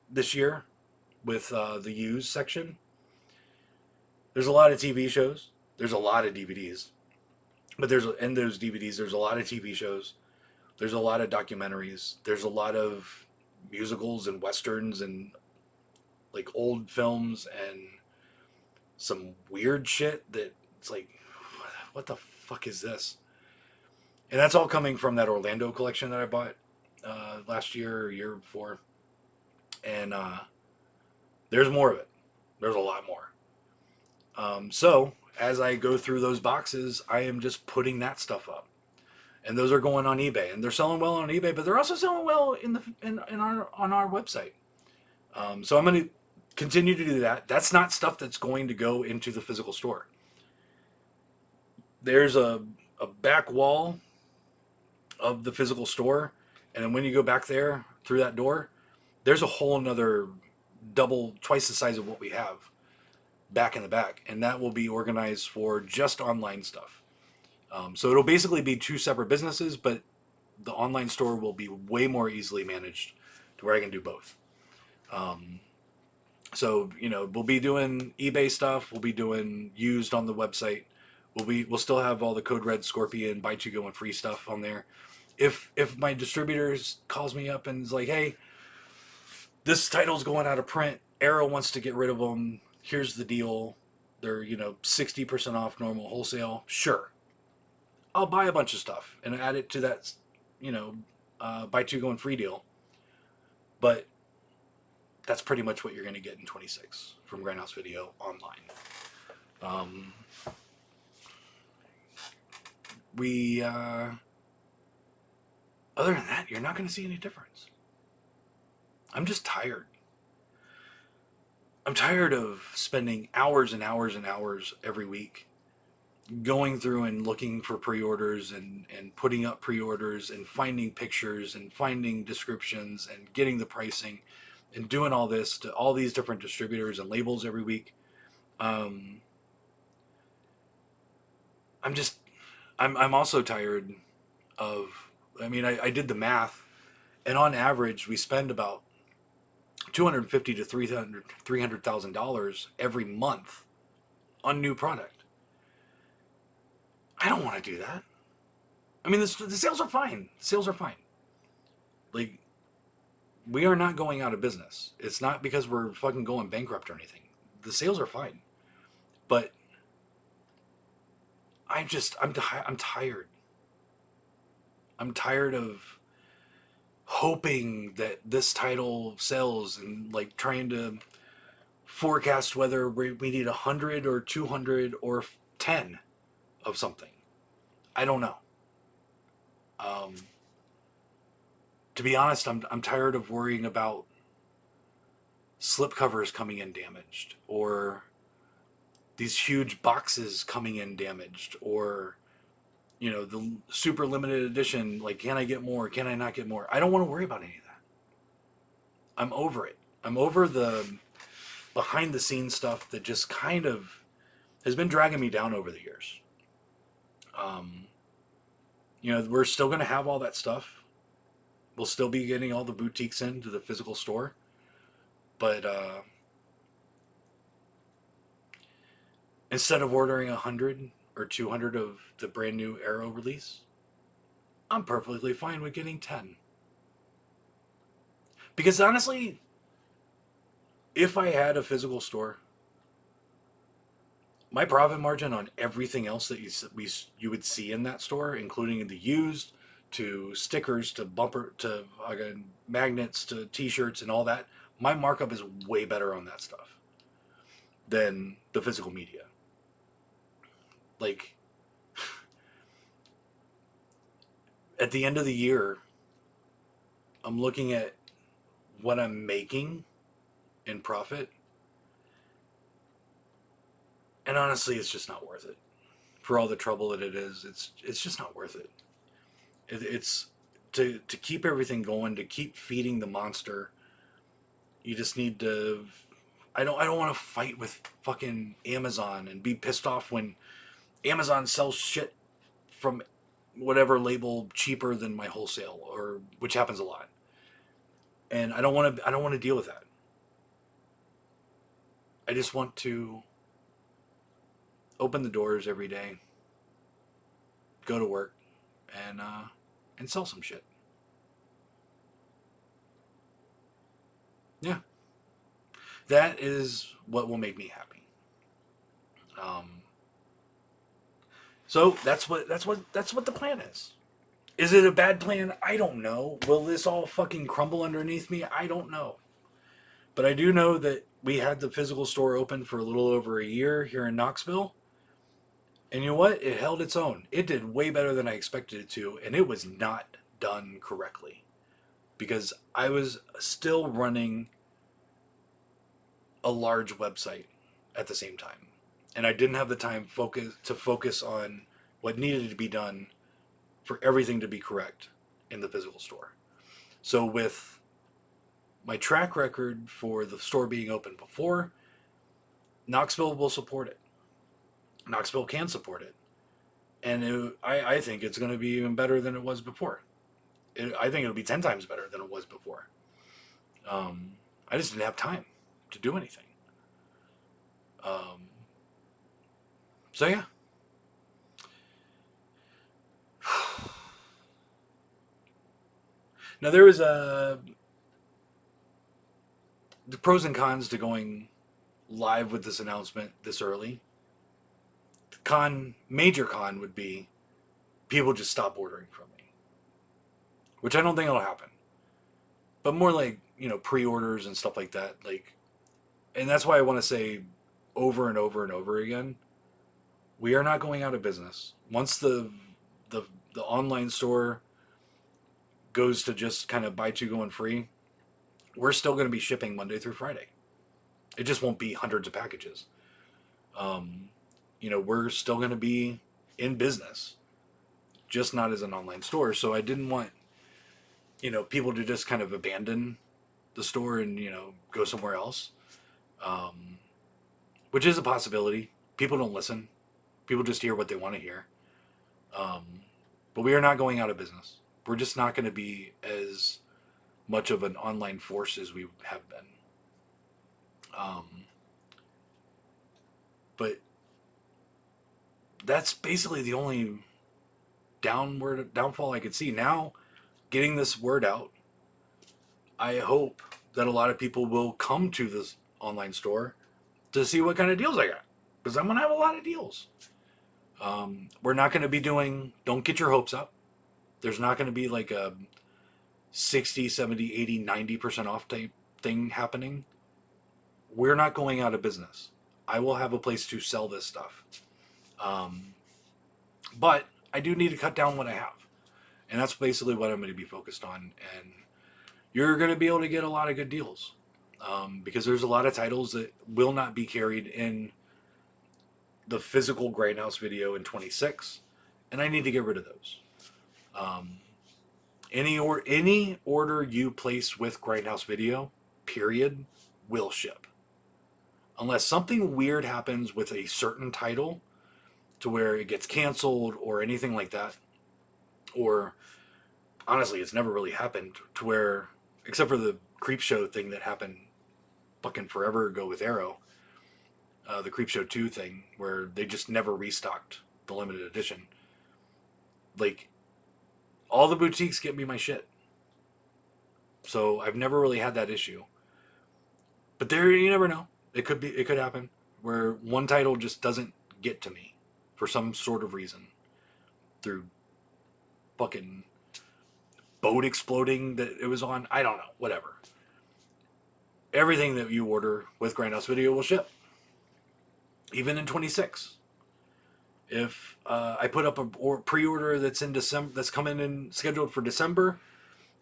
this year with the used section. There's a lot of TV shows. There's a lot of DVDs, but there's in those DVDs there's a lot of TV shows. There's a lot of documentaries. There's a lot of musicals and westerns and like old films and some weird shit that it's like, what the fuck is this? And that's all coming from that Orlando collection that I bought last year or year before. And there's more of it. There's a lot more. So as I go through those boxes, I am just putting that stuff up, and those are going on eBay, and they're selling well on eBay, but they're also selling well in our on our website. So I'm going to continue to do that. That's not stuff that's going to go into the physical store. There's a back wall of the physical store, and then when you go back there through that door, there's a whole another twice the size of what we have back in the back, and that will be organized for just online stuff. So it'll basically be two separate businesses, but the online store will be way more easily managed to where I can do both. So we'll be doing eBay stuff. We'll be doing used on the website. We'll still have all the Code Red Scorpion buy two go one free stuff on there. If my distributors calls me up and is like, hey, this title's going out of print, Arrow wants to get rid of them, here's the deal, they're 60% off normal wholesale, sure, I'll buy a bunch of stuff and add it to that buy two go one free deal. But that's pretty much what you're going to get in 26 from Grindhouse Video online. Other than that, you're not going to see any difference. I'm just tired. I'm tired of spending hours and hours and hours every week going through and looking for pre-orders and putting up pre-orders and finding pictures and finding descriptions and getting the pricing and doing all this to all these different distributors and labels every week. I'm also tired of, I did the math, and on average we spend about $250,000 to $300,000 every month on new product. I don't want to do that. The sales are fine. Sales are fine. Like, we are not going out of business. It's not because we're fucking going bankrupt or anything. The sales are fine. But I'm tired. I'm tired of hoping that this title sells and like trying to forecast whether we need 100 or 200 or 10 of something. I don't know. To be honest, I'm tired of worrying about slipcovers coming in damaged, or these huge boxes coming in damaged, or the super limited edition, like, can I get more? Can I not get more? I don't want to worry about any of that. I'm over it. I'm over the behind the scenes stuff that just kind of has been dragging me down over the years. We're still going to have all that stuff. We'll still be getting all the boutiques into the physical store. But instead of ordering 100 or 200 of the brand new Arrow release, I'm perfectly fine with getting 10. Because honestly, if I had a physical store, my profit margin on everything else that you would see in that store, including the used, to stickers, to bumper, to magnets, to t-shirts and all that, my markup is way better on that stuff than the physical media. Like, at the end of the year, I'm looking at what I'm making in profit, and honestly, it's just not worth it. For all the trouble that it is, it's just not worth it. It's to keep everything going, to keep feeding the monster. You just need to. I don't want to fight with fucking Amazon and be pissed off when Amazon sells shit from whatever label cheaper than my wholesale, or which happens a lot. And I don't want to. I don't want to deal with that. I just want to open the doors every day, go to work, and sell some shit. Yeah, that is what will make me happy. Um, so that's what the plan is. Is it a bad plan? I don't know. Will this all fucking crumble underneath me? I don't know. But I do know that we had the physical store open for a little over a year here in Knoxville. And you know what? It held its own. It did way better than I expected it to. And it was not done correctly. Because I was still running a large website at the same time. And I didn't have the time to focus on what needed to be done for everything to be correct in the physical store. So with my track record for the store being open before, Knoxville will support it. Knoxville can support it. And I think it's going to be even better than it was before. I think it'll be 10 times better than it was before. I just didn't have time to do anything. So yeah. Now there was the pros and cons to going live with this announcement this early. Major con would be people just stop ordering from me, which I don't think will happen. But more like, pre-orders and stuff like that. And that's why I want to say over and over and over again, we are not going out of business. Once the online store goes to just kind of buy two going free, we're still going to be shipping Monday through Friday. It just won't be hundreds of packages. We're still going to be in business, just not as an online store. So I didn't want, people to just kind of abandon the store and, go somewhere else, which is a possibility. People don't listen. People just hear what they want to hear. But we are not going out of business. We're just not going to be as much of an online force as we have been. But that's basically the only downfall I could see. Now, getting this word out, I hope that a lot of people will come to this online store to see what kind of deals I got. Because I'm going to have a lot of deals. We're not going to be doing, don't get your hopes up. There's not going to be like a 60, 70, 80, 90% off type thing happening. We're not going out of business. I will have a place to sell this stuff. But I do need to cut down what I have. And that's basically what I'm going to be focused on. And you're going to be able to get a lot of good deals. Because there's a lot of titles that will not be carried in the physical Grindhouse video in 26. And I need to get rid of those. Any order you place with Grindhouse video, period, will ship. Unless something weird happens with a certain title to where it gets canceled or anything like that. Or, honestly, it's never really happened to where, except for the Creepshow thing that happened fucking forever ago with Arrow, the Creepshow 2 thing, where they just never restocked the limited edition. All the boutiques get me my shit. So I've never really had that issue. But you never know. It could happen where one title just doesn't get to me for some sort of reason. Through fucking boat exploding that it was on. I don't know. Whatever. Everything that you order with Grindhouse Video will ship. Even in 26. If I put up a pre-order that's in December, that's coming in scheduled for December,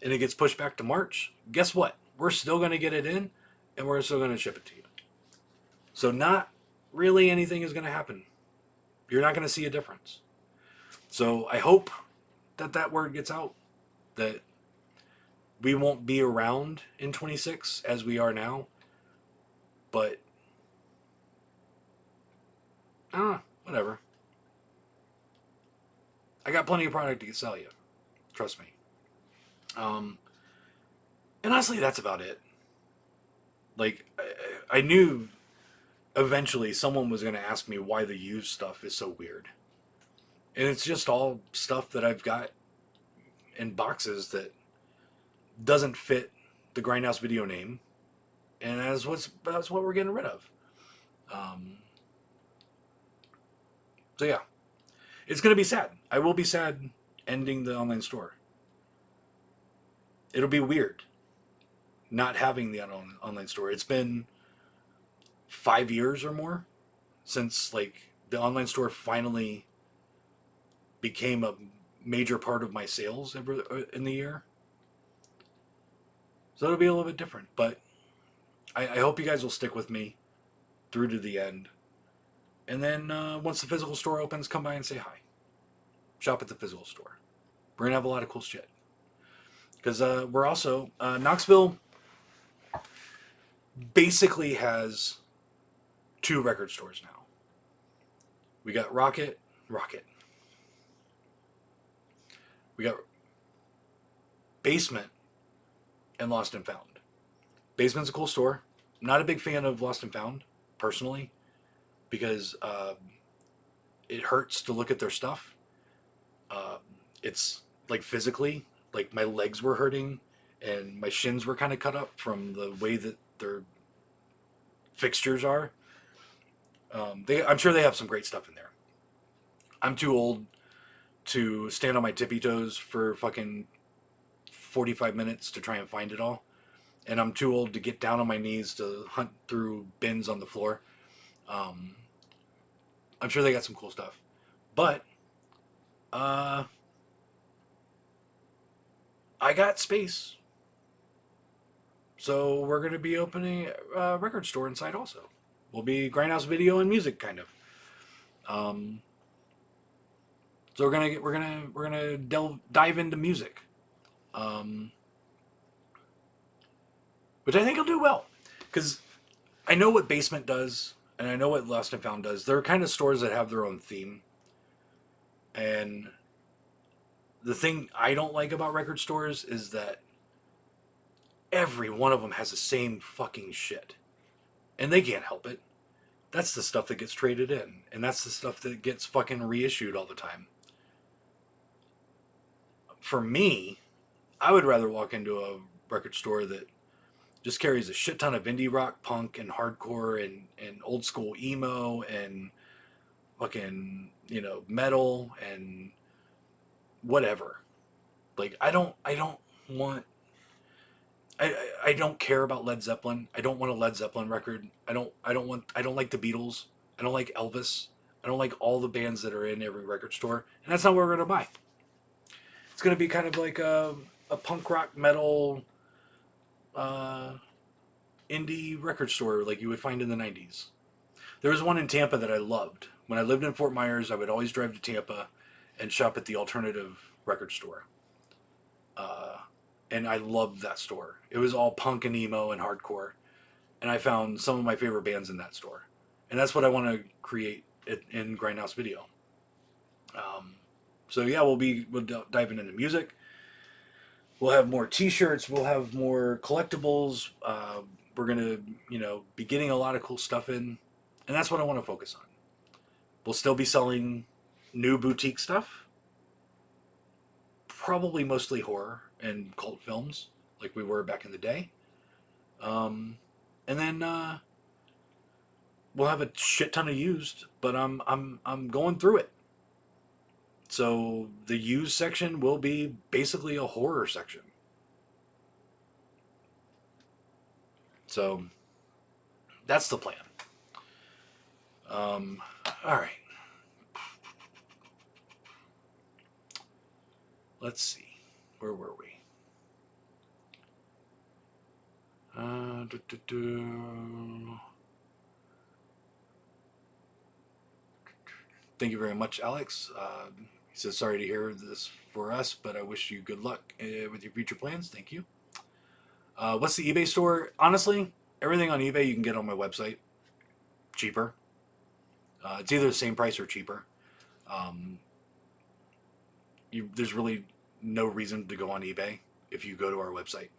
and it gets pushed back to March, guess what? We're still going to get it in, and we're still going to ship it to you. So not really anything is going to happen. You're not going to see a difference. So I hope that word gets out, that we won't be around in 26 as we are now. But I don't know, whatever. I got plenty of product to sell you. Trust me. And honestly, that's about it. Like, I knew eventually someone was going to ask me why the used stuff is so weird. And it's just all stuff that I've got in boxes that doesn't fit the Grindhouse video name. And that's what we're getting rid of. So yeah, it's going to be sad. I will be sad ending the online store. It'll be weird not having the online store. It's been 5 years or more since like the online store finally became a major part of my sales in the year. So it'll be a little bit different, but I hope you guys will stick with me through to the end. And then once the physical store opens, come by and say hi. Shop at the physical store. We're going to have a lot of cool shit. Because we're also, Knoxville basically has 2 record stores now. We got Rocket. We got Basement and Lost and Found. Basement's a cool store. I'm not a big fan of Lost and Found, personally, because it hurts to look at their stuff. It's like physically, like my legs were hurting and my shins were kind of cut up from the way that their fixtures are. I'm sure they have some great stuff in there. I'm too old to stand on my tippy toes for fucking 45 minutes to try and find it all. And I'm too old to get down on my knees to hunt through bins on the floor. I'm sure they got some cool stuff. But I got space. So we're going to be opening a record store inside also. We'll be Grindhouse video and music kind of. So we're gonna dive into music, which I think will do well, because I know what Basement does and I know what Lost and Found does. They're kind of stores that have their own theme, and the thing I don't like about record stores is that every one of them has the same fucking shit, and they can't help it. That's the stuff that gets traded in, and that's the stuff that gets fucking reissued all the time. For me, I would rather walk into a record store that just carries a shit ton of indie rock, punk, and hardcore, and old school emo, and fucking, metal, and whatever. Like, I don't want... I don't care about Led Zeppelin. I don't want a Led Zeppelin record. I don't like the Beatles. I don't like Elvis. I don't like all the bands that are in every record store. And that's not what we're going to buy. It's going to be kind of like a punk rock metal indie record store like you would find in the 90s. There was one in Tampa that I loved. When I lived in Fort Myers, I would always drive to Tampa and shop at the alternative record store. And I loved that store. It was all punk and emo and hardcore. And I found some of my favorite bands in that store. And that's what I want to create in Grindhouse Video. So yeah, we'll diving into music. We'll have more t-shirts. We'll have more collectibles. We're going to, be getting a lot of cool stuff in. And that's what I want to focus on. We'll still be selling new boutique stuff. Probably mostly horror and cult films, like we were back in the day. And then we'll have a shit ton of used, but I'm going through it. So the used section will be basically a horror section. So that's the plan. All right. Let's see. Where were we? Thank you very much, Alex. He says, sorry to hear this for us, but I wish you good luck with your future plans. Thank you. What's the eBay store? Honestly, everything on eBay you can get on my website. Cheaper. It's either the same price or cheaper. there's really no reason to go on eBay if you go to our website.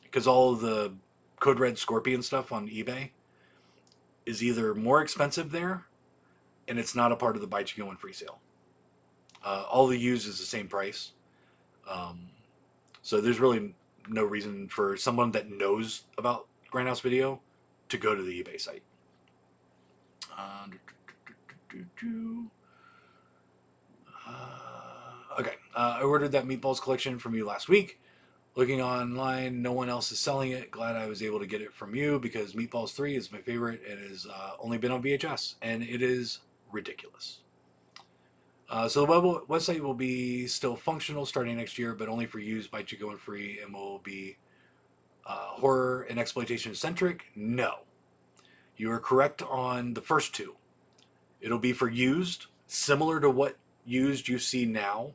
Because all of the Code Red Scorpion stuff on eBay is either more expensive there, and it's not a part of the Buy Two Get One Free sale. All the used is the same price. So there's really no reason for someone that knows about Grindhouse Video to go to the eBay site. Okay, I ordered that Meatballs collection from you last week. Looking online, no one else is selling it. Glad I was able to get it from you because Meatballs 3 is my favorite. It has only been on VHS, and it is ridiculous. So the website will be still functional starting next year, but only for used Buy Two Get One Free, and will be horror and exploitation centric. No, you are correct on the first two. It'll be for used, similar to what used you see now,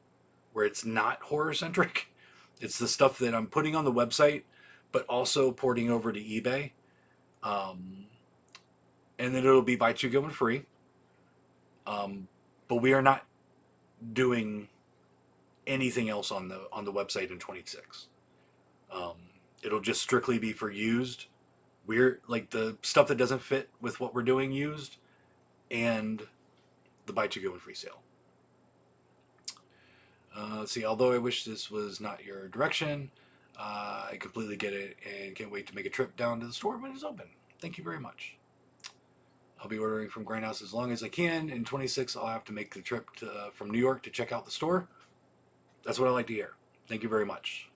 where it's not horror centric. It's the stuff that I'm putting on the website, but also porting over to eBay. And then it'll be Buy Two Get One Free. But we are not doing anything else on the website in 26. It'll just strictly be for used. We're like the stuff that doesn't fit with what we're doing used, and the Buy Two Get One Free sale. Let's see, although I wish this was not your direction, I completely get it and can't wait to make a trip down to the store when it's open. Thank you very much. I'll be ordering from Grindhouse as long as I can. In 26, I'll have to make the trip from New York to check out the store. That's what I like to hear. Thank you very much.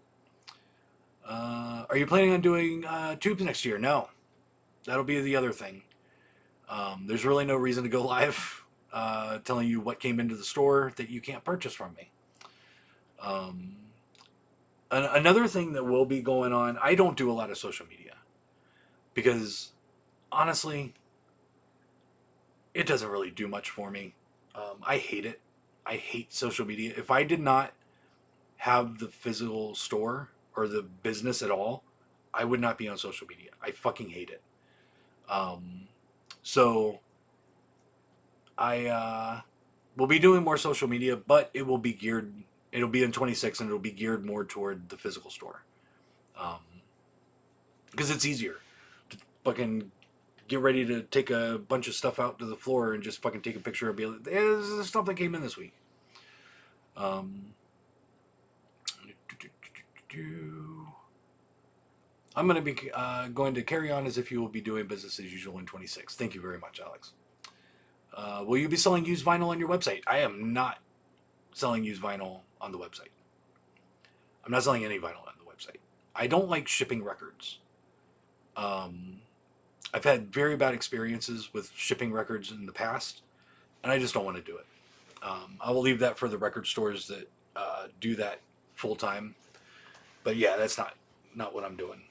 Are you planning on doing tubes next year? No. That'll be the other thing. There's really no reason to go live telling you what came into the store that you can't purchase from me. Another thing that will be going on, I don't do a lot of social media because honestly, it doesn't really do much for me. I hate it. I hate social media. If I did not have the physical store or the business at all, I would not be on social media. I fucking hate it. So I will be doing more social media, but it will be geared. It'll be in 26, and it'll be geared more toward the physical store. Because it's easier to fucking get ready to take a bunch of stuff out to the floor and just fucking take a picture and be like, hey, this is the stuff that came in this week. I'm going to be going to carry on as if you will be doing business as usual in 26. Thank you very much, Alex. Will you be selling used vinyl on your website? I am not selling used vinyl on the website. I'm not selling any vinyl on the website. I don't like shipping records. I've had very bad experiences with shipping records in the past, and I just don't want to do it. I will leave that for the record stores that do that full time. But yeah, that's not what I'm doing.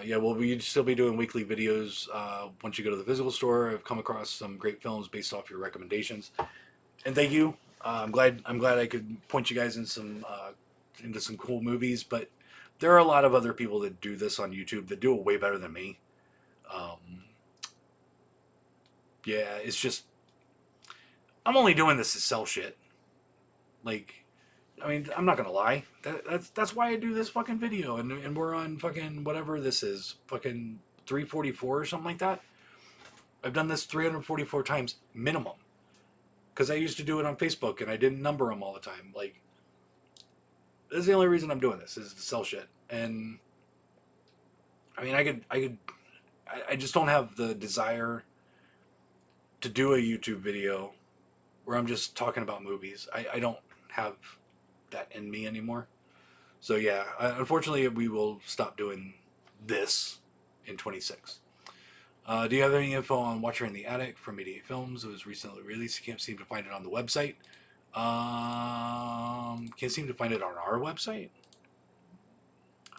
Yeah, well, we'd still be doing weekly videos once you go to the physical store. I've come across some great films based off your recommendations, and thank you. I'm glad I could point you guys in into some cool movies. But there are a lot of other people that do this on YouTube that do it way better than me. Yeah, it's just I'm only doing this to sell shit. Like, I mean, I'm not gonna lie. That's why I do this fucking video, and we're on fucking whatever this is, fucking 344 or something like that. I've done this 344 times minimum, because I used to do it on Facebook and I didn't number them all the time. Like, this is the only reason I'm doing this, is to sell shit. And I mean, I just don't have the desire to do a YouTube video where I'm just talking about movies. I don't have that in me anymore. So yeah, unfortunately we will stop doing this in 26. Do you have any info on Watcher in the Attic from 88 Films? It was recently released. You can't seem to find it on the website. Can't seem to find it on our website.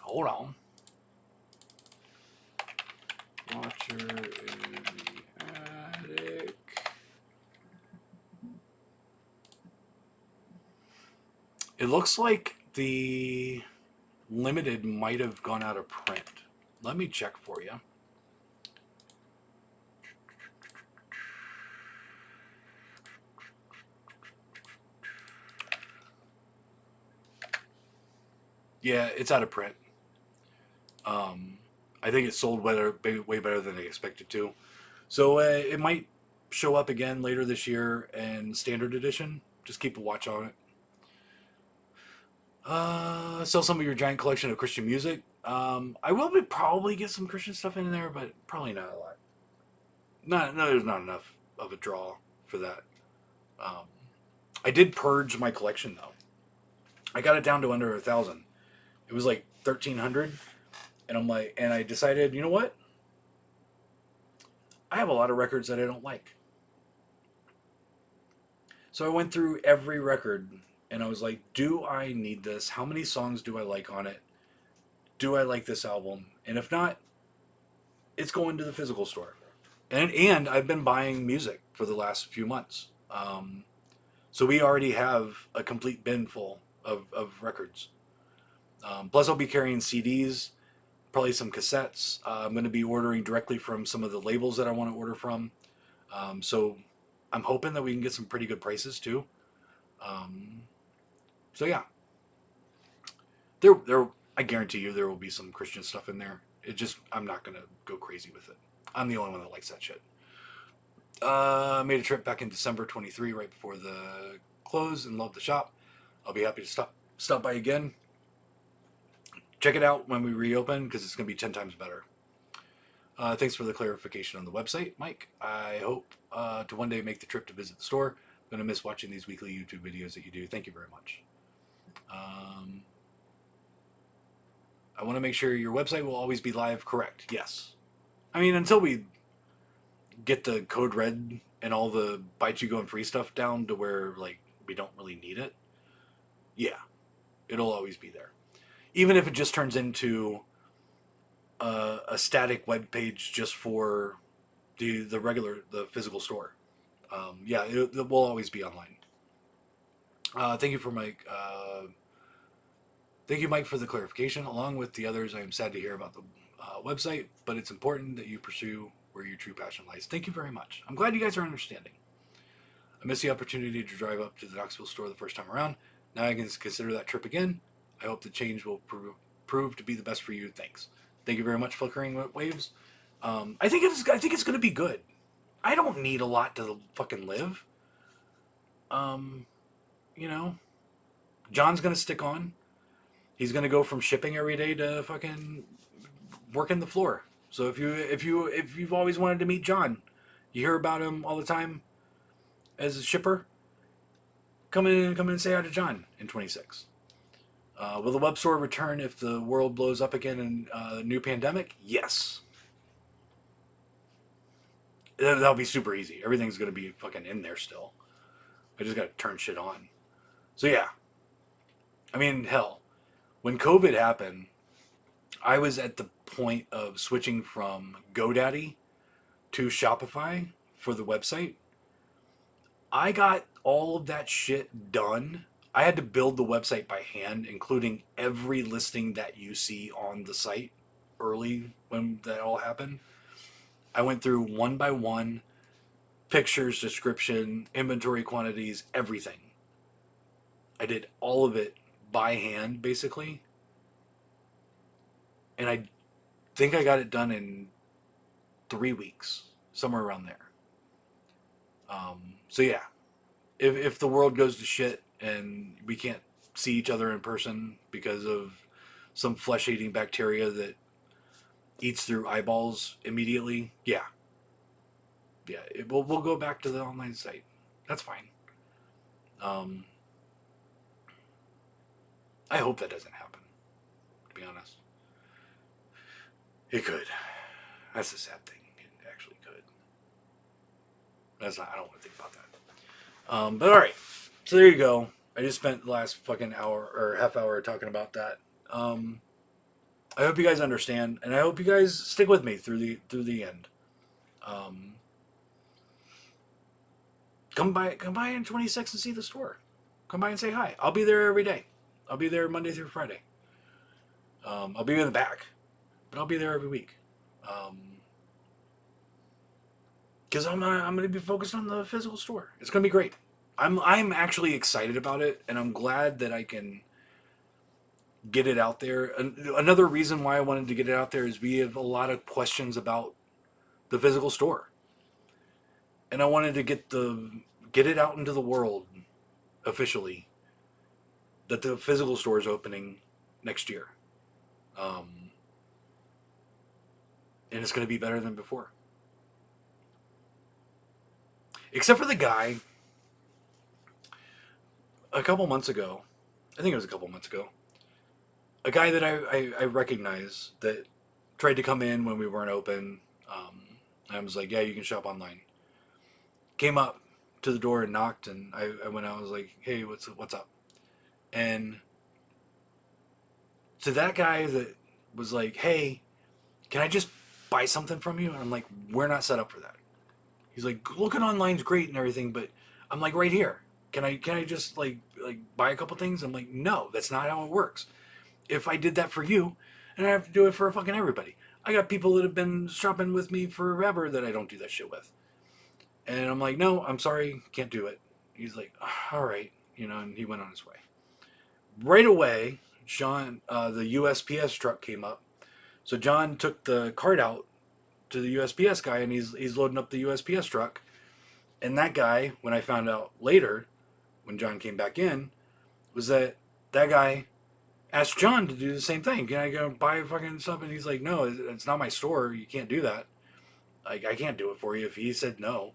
Hold on. Watcher in the Attic. It looks like the limited might have gone out of print. Let me check for you. Yeah, it's out of print. Um, I think it sold way better than they expected to. So it might show up again later this year in standard edition. Just keep a watch on it. Sell some of your giant collection of Christian music. I will probably get some Christian stuff in there, but probably not a lot. No, there's not enough of a draw for that. Um, I did purge my collection though. I got it down to under 1,000. It was like 1,300, and and I decided, you know what? I have a lot of records that I don't like. So I went through every record, and I was like, do I need this? How many songs do I like on it? Do I like this album? And if not, it's going to the physical store. And I've been buying music for the last few months. So we already have a complete bin full of records. Plus, I'll be carrying CDs, probably some cassettes. I'm going to be ordering directly from some of the labels that I want to order from. So I'm hoping that we can get some pretty good prices too. Um, so yeah, there. I guarantee you there will be some Christian stuff in there. I'm not going to go crazy with it. I'm the only one that likes that shit. Made a trip back in December 23, right before the close, and loved the shop. I'll be happy to stop by again. Check it out when we reopen because it's going to be 10 times better. Thanks for the clarification on the website, Mike. I hope to one day make the trip to visit the store. I'm going to miss watching these weekly YouTube videos that you do. Thank you very much. I want to make sure your website will always be live. Correct. Yes. I mean, until we get the code red and all the Byte You Go and free stuff down to where like we don't really need it. Yeah, it'll always be there. Even if it just turns into a static web page just for the physical store. Yeah, it will always be online. Thank you for Mike. Thank you, Mike, for the clarification. Along with the others, I am sad to hear about the website, but it's important that you pursue where your true passion lies. Thank you very much. I'm glad you guys are understanding. I missed the opportunity to drive up to the Knoxville store the first time around. Now I can consider that trip again. I hope the change will prove to be the best for you. Thanks. Thank you very much, Flickering Waves. I think it's going to be good. I don't need a lot to fucking live. You know, John's going to stick on. He's going to go from shipping every day to fucking working the floor. So if you've always wanted to meet John, you hear about him all the time as a shipper, come in and say hi to John in 26. Will the web store return if the world blows up again in a new pandemic? Yes. That'll be super easy. Everything's going to be fucking in there still. I just got to turn shit on. So yeah. I mean, hell, when COVID happened, I was at the point of switching from GoDaddy to Shopify for the website. I got all of that shit done. I had to build the website by hand, including every listing that you see on the site early when that all happened. I went through one by one, pictures, description, inventory quantities, everything. I did all of it by hand, basically. And I think I got it done in 3 weeks, somewhere around there. So yeah, if the world goes to shit and we can't see each other in person because of some flesh-eating bacteria that eats through eyeballs immediately, yeah, we'll go back to the online site. That's fine. I hope that doesn't happen, to be honest. It could. That's the sad thing. It actually could. I don't want to think about that. But alright. So there you go. I just spent the last fucking hour or half hour talking about that. I hope you guys understand, and I hope you guys stick with me through the end. Come by in 26 and see the store. Come by and say hi. I'll be there every day. I'll be there Monday through Friday. I'll be in the back. but I'll be there every week. Because I'm going to be focused on the physical store. It's going to be great. I'm actually excited about it, and I'm glad that I can get it out there. Another reason why I wanted to get it out there is we have a lot of questions about the physical store, and I wanted to get it out into the world officially that the physical store is opening next year, and it's going to be better than before. Except for the guy a couple months ago, I think it was a couple months ago, a guy that I recognize that tried to come in when we weren't open. I was like, yeah, you can shop online. Came up to the door and knocked, and I went out. I was like, hey, what's up? And to that guy that was like, hey, can I just buy something from you? And I'm like, we're not set up for that. He's like, looking online's great and everything, but I'm like, right here. Can I just like buy a couple things? I'm like, no, that's not how it works. If I did that for you, and I have to do it for fucking everybody. I got people that have been shopping with me forever that I don't do that shit with. And I'm like, no, I'm sorry, can't do it. He's like, all right, and he went on his way. Right away, John, the USPS truck came up. So John took the cart out to the USPS guy, and he's loading up the USPS truck. And that guy, when I found out later, when John came back in, was that guy asked John to do the same thing. Can I go buy fucking stuff? And he's like, no, it's not my store. You can't do that. Like, I can't do it for you if he said no.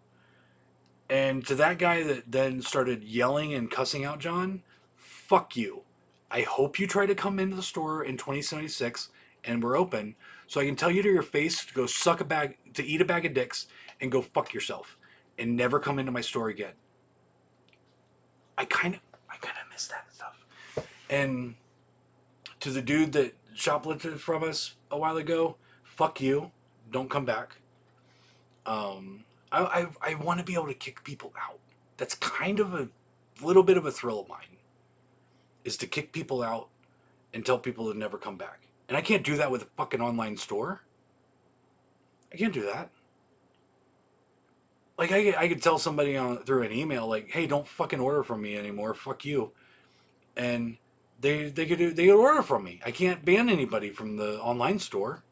And to that guy that then started yelling and cussing out John, fuck you. I hope you try to come into the store in 2076 and we're open so I can tell you to your face to go eat a bag of dicks and go fuck yourself and never come into my store again. I kind of miss that stuff. And to the dude that shoplifted from us a while ago, fuck you. Don't come back. I want to be able to kick people out. That's kind of a little bit of a thrill of mine, is to kick people out and tell people to never come back. And I can't do that with a fucking online store. I can't do that. Like, I could tell somebody through an email, like, hey, don't fucking order from me anymore. Fuck you. And they could order from me. I can't ban anybody from the online store.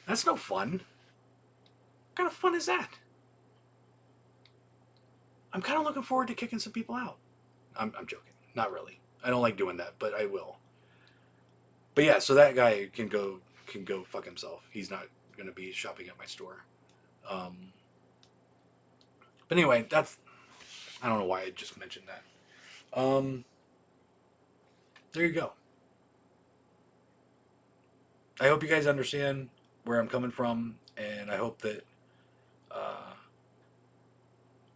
That's no fun. What kind of fun is that? I'm kind of looking forward to kicking some people out. I'm joking. Not really. I don't like doing that, but I will. But yeah, so that guy can go fuck himself. He's not going to be shopping at my store. But anyway, I don't know why I just mentioned that. There you go. I hope you guys understand where I'm coming from, and I hope that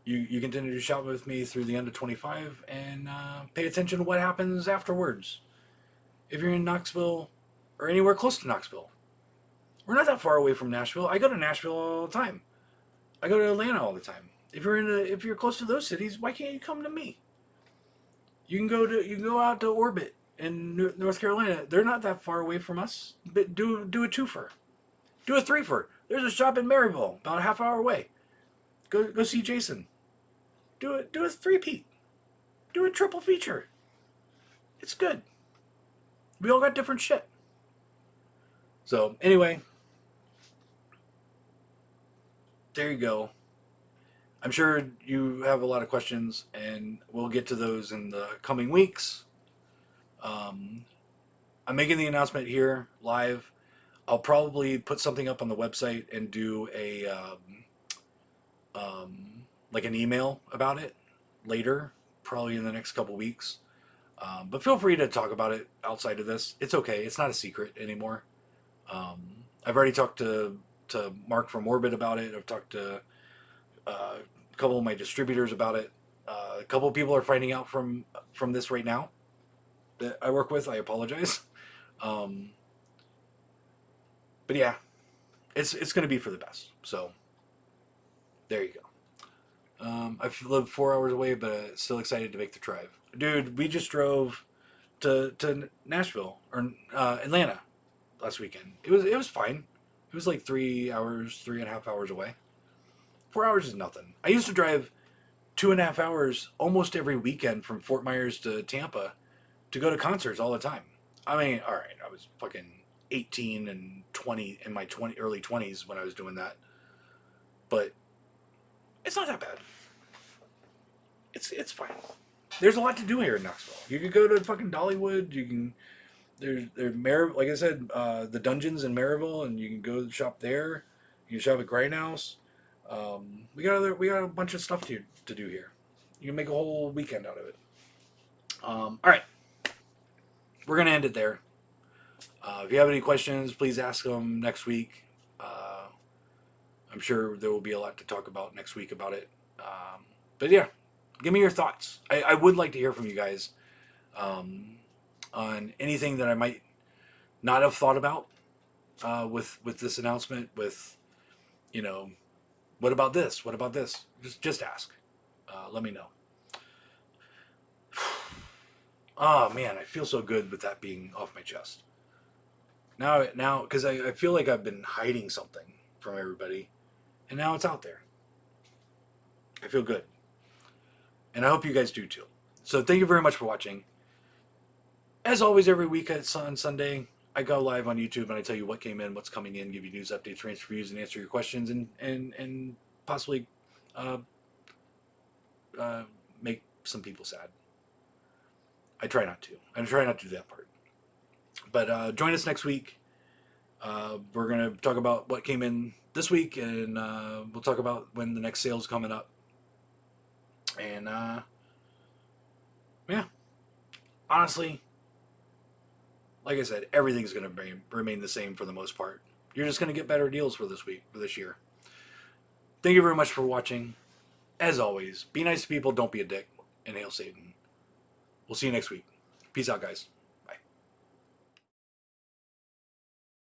you continue to shop with me through the end of 25 and pay attention to what happens afterwards. If you're in Knoxville or anywhere close to Knoxville, we're not that far away from Nashville. I go to Nashville all the time. I go to Atlanta all the time. If you're close to those cities, why can't you come to me? You can go out to Orbit in North Carolina. They're not that far away from us. But do a twofer, do a threefer. There's a shop in Maryville, about a half hour away. Go see Jason. Do a three-peat. Do a triple feature. It's good. We all got different shit. So anyway, there you go. I'm sure you have a lot of questions, and we'll get to those in the coming weeks. I'm making the announcement here live. I'll probably put something up on the website and do a like an email about it later, probably in the next couple weeks. But feel free to talk about it outside of this. It's okay. It's not a secret anymore. I've already talked to Mark from Orbit about it. I've talked to a couple of my distributors about it. A couple of people are finding out from this right now that I work with. I apologize. But yeah, it's going to be for the best. So there you go. I've lived 4 hours away, but still excited to make the drive. Dude, we just drove to Nashville or Atlanta last weekend. It was fine. It was like 3 hours, 3.5 hours away. 4 hours is nothing. I used to drive 2.5 hours almost every weekend from Fort Myers to Tampa to go to concerts all the time. I mean, all right, I was fucking 18 and 20 in my early 20s when I was doing that, but it's not that bad. It's fine. There's a lot to do here in Knoxville. You can go to fucking Dollywood. You can like I said, the dungeons in Maryville, and you can go shop there. You can shop at Grindhouse. We got a bunch of stuff to do here. You can make a whole weekend out of it. All right, we're gonna end it there. If you have any questions, please ask them next week. I'm sure there will be a lot to talk about next week about it. But yeah, give me your thoughts. I would like to hear from you guys on anything that I might not have thought about with this announcement. With, you know, what about this? What about this? Just ask. Let me know. Oh man, I feel so good with that being off my chest. Now, because I feel like I've been hiding something from everybody, and now it's out there. I feel good. And I hope you guys do too. So thank you very much for watching. As always, every week on Sunday, I go live on YouTube and I tell you what came in, what's coming in, give you news updates, range reviews, and answer your questions, and possibly make some people sad. I try not to. I try not to do that part. But join us next week. We're going to talk about what came in this week, and we'll talk about when the next sale's coming up. And, yeah. Honestly, like I said, everything's going to remain the same for the most part. You're just going to get better deals for this week, for this year. Thank you very much for watching. As always, be nice to people, don't be a dick, and hail Satan. We'll see you next week. Peace out, guys.